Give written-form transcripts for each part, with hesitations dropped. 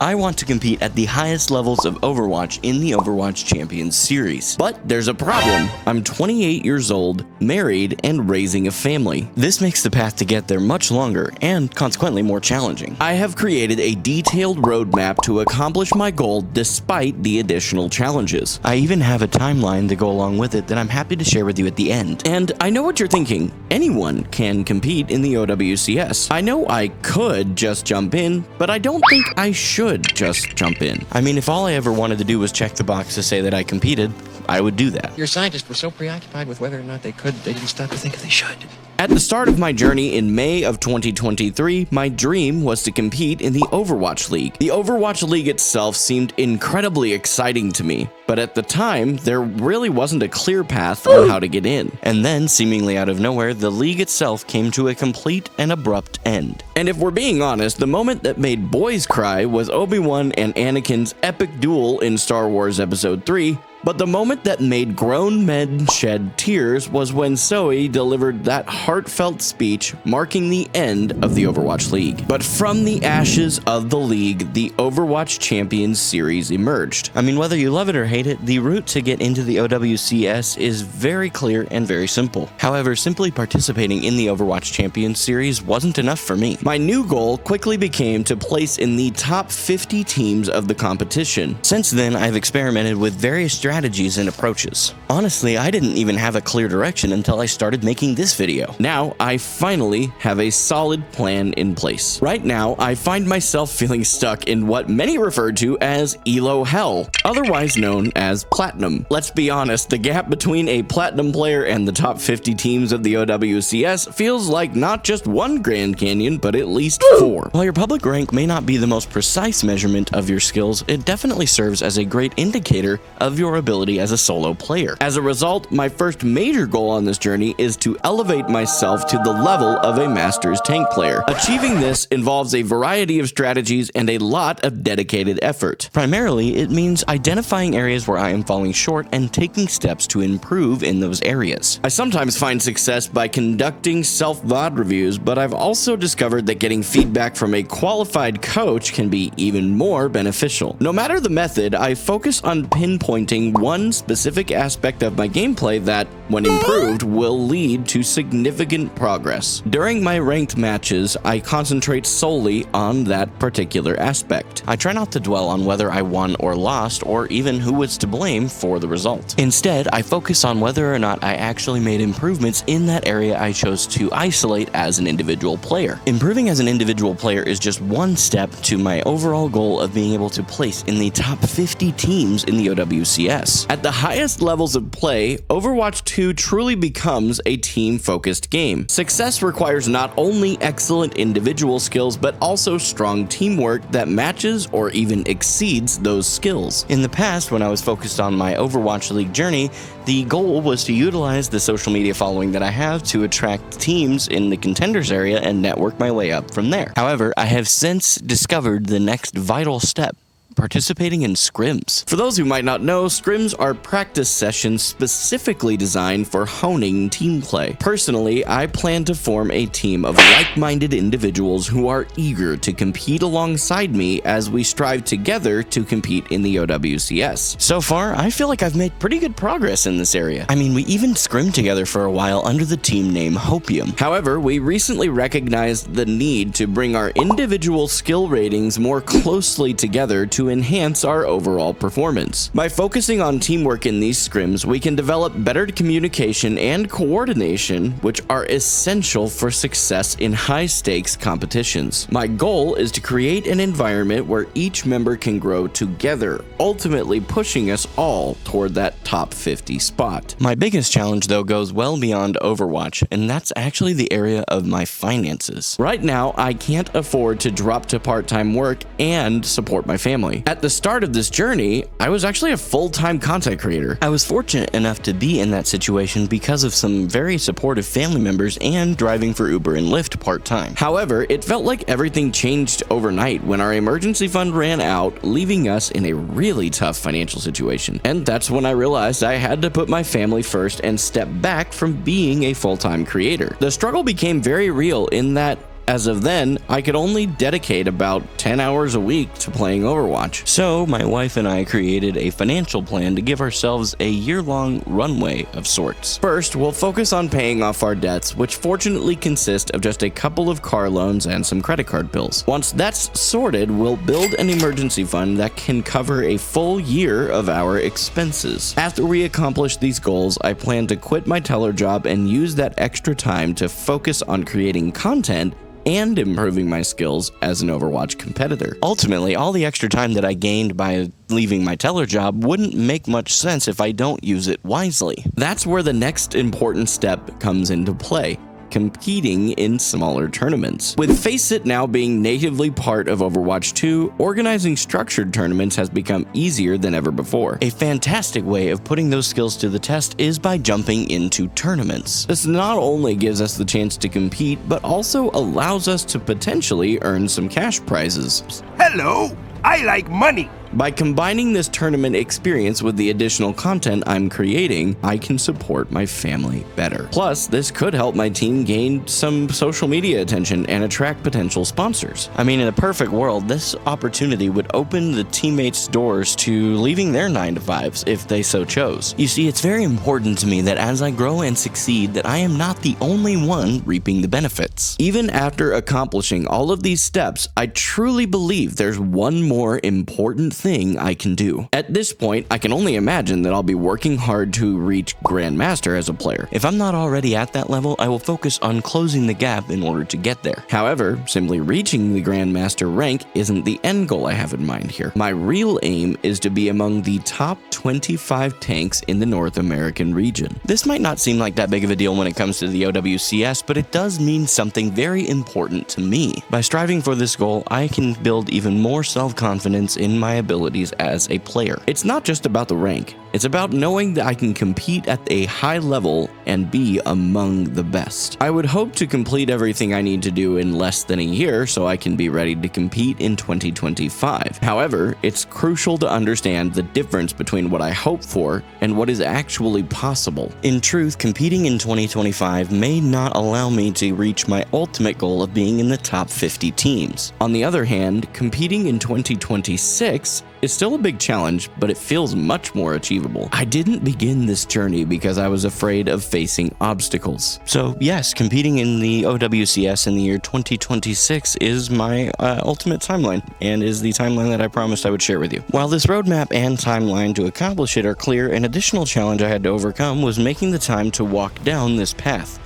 I want to compete at the highest levels of Overwatch in the Overwatch Champions series. But there's a problem. I'm 28 years old, married, and raising a family. This makes the path to get there much longer and consequently more challenging. I have created a detailed roadmap to accomplish my goal despite the additional challenges. I even have a timeline to go along with it that I'm happy to share with you at the end. And I know what you're thinking. Anyone can compete in the OWCS. I know I could just jump in, but I don't think I should just jump in. I mean, if all I ever wanted to do was check the box to say that I competed, I would do that. Your scientists were so preoccupied with whether or not they could, they didn't stop to think if they should. At the start of my journey in May of 2023, my dream was to compete in the Overwatch League. The Overwatch League itself seemed incredibly exciting to me, but at the time, there really wasn't a clear path on how to get in. And then, seemingly out of nowhere, the league itself came to a complete and abrupt end. And if we're being honest, the moment that made boys cry was Obi-Wan and Anakin's epic duel in Star Wars Episode 3, but the moment that made grown men shed tears was when Zoe delivered that heartfelt speech marking the end of the Overwatch League. But from the ashes of the league, the Overwatch Champions series emerged. I mean, whether you love it or hate it, the route to get into the OWCS is very clear and very simple. However, simply participating in the Overwatch Champions series wasn't enough for me. My new goal quickly became to place in the top 50 teams of the competition. Since then, I've experimented with various strategies and approaches. Honestly, I didn't even have a clear direction until I started making this video. Now, I finally have a solid plan in place. Right now, I find myself feeling stuck in what many refer to as ELO Hell, otherwise known as Platinum. Let's be honest, the gap between a Platinum player and the top 50 teams of the OWCS feels like not just one Grand Canyon, but at least 4. While your public rank may not be the most precise measurement of your skills, it definitely serves as a great indicator of your ability as a solo player. As a result, my first major goal on this journey is to elevate myself to the level of a Masters tank player. Achieving this involves a variety of strategies and a lot of dedicated effort. Primarily, it means identifying areas where I am falling short and taking steps to improve in those areas. I sometimes find success by conducting self-VOD reviews, but I've also discovered that getting feedback from a qualified coach can be even more beneficial. No matter the method, I focus on pinpointing one specific aspect of my gameplay that, when improved, will lead to significant progress. During my ranked matches, I concentrate solely on that particular aspect. I try not to dwell on whether I won or lost, or even who was to blame for the result. Instead, I focus on whether or not I actually made improvements in that area I chose to isolate as an individual player. Improving as an individual player is just one step to my overall goal of being able to place in the top 50 teams in the OWCS. At the highest levels of play, Overwatch 2 truly becomes a team-focused game. Success requires not only excellent individual skills, but also strong teamwork that matches or even exceeds those skills. In the past, when I was focused on my Overwatch League journey, the goal was to utilize the social media following that I have to attract teams in the contenders area and network my way up from there. However, I have since discovered the next vital step: participating in Scrims. For those who might not know, Scrims are practice sessions specifically designed for honing team play. Personally, I plan to form a team of like-minded individuals who are eager to compete alongside me as we strive together to compete in the OWCS. So far, I feel like I've made pretty good progress in this area. I mean, we even scrimmed together for a while under the team name Hopium. However, we recently recognized the need to bring our individual skill ratings more closely together to enhance our overall performance. By focusing on teamwork in these scrims, we can develop better communication and coordination, which are essential for success in high-stakes competitions. My goal is to create an environment where each member can grow together, ultimately pushing us all toward that top 50 spot. My biggest challenge, though, goes well beyond Overwatch, and that's actually the area of my finances. Right now, I can't afford to drop to part-time work and support my family. At the start of this journey, I was actually a full-time content creator. I was fortunate enough to be in that situation because of some very supportive family members and driving for Uber and Lyft part-time. However, it felt like everything changed overnight when our emergency fund ran out, leaving us in a really tough financial situation. And that's when I realized I had to put my family first and step back from being a full-time creator. The struggle became very real in that As of then, I could only dedicate about 10 hours a week to playing Overwatch. So my wife and I created a financial plan to give ourselves a year-long runway of sorts. First, we'll focus on paying off our debts, which fortunately consist of just a couple of car loans and some credit card bills. Once that's sorted, we'll build an emergency fund that can cover a full year of our expenses. After we accomplish these goals, I plan to quit my teller job and use that extra time to focus on creating content and improving my skills as an Overwatch competitor. Ultimately, all the extra time that I gained by leaving my teller job wouldn't make much sense if I don't use it wisely. That's where the next important step comes into play: competing in smaller tournaments. With FACEIT now being natively part of Overwatch 2, organizing structured tournaments has become easier than ever before. A fantastic way of putting those skills to the test is by jumping into tournaments. This not only gives us the chance to compete, but also allows us to potentially earn some cash prizes. Hello, I like money. By combining this tournament experience with the additional content I'm creating, I can support my family better. Plus, this could help my team gain some social media attention and attract potential sponsors. I mean, in a perfect world, this opportunity would open the teammates' doors to leaving their 9-to-5s if they so chose. You see, it's very important to me that as I grow and succeed, that I am not the only one reaping the benefits. Even after accomplishing all of these steps, I truly believe there's one more important thing I can do. At this point, I can only imagine that I'll be working hard to reach Grandmaster as a player. If I'm not already at that level, I will focus on closing the gap in order to get there. However, simply reaching the Grandmaster rank isn't the end goal I have in mind here. My real aim is to be among the top 25 tanks in the North American region. This might not seem like that big of a deal when it comes to the OWCS, but it does mean something very important to me. By striving for this goal, I can build even more self-confidence in my abilities as a player. It's not just about the rank. It's about knowing that I can compete at a high level and be among the best. I would hope to complete everything I need to do in less than a year so I can be ready to compete in 2025. However, it's crucial to understand the difference between what I hope for and what is actually possible. In truth, competing in 2025 may not allow me to reach my ultimate goal of being in the top 50 teams. On the other hand, competing in 2026 is still a big challenge, but it feels much more achievable. I didn't begin this journey because I was afraid of facing obstacles. So yes, competing in the OWCS in the year 2026 is my ultimate timeline, and is the timeline that I promised I would share with you. While this roadmap and timeline to accomplish it are clear, an additional challenge I had to overcome was making the time to walk down this path.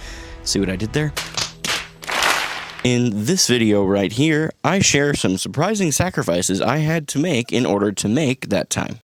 See what I did there? In this video right here, I share some surprising sacrifices I had to make in order to make that time.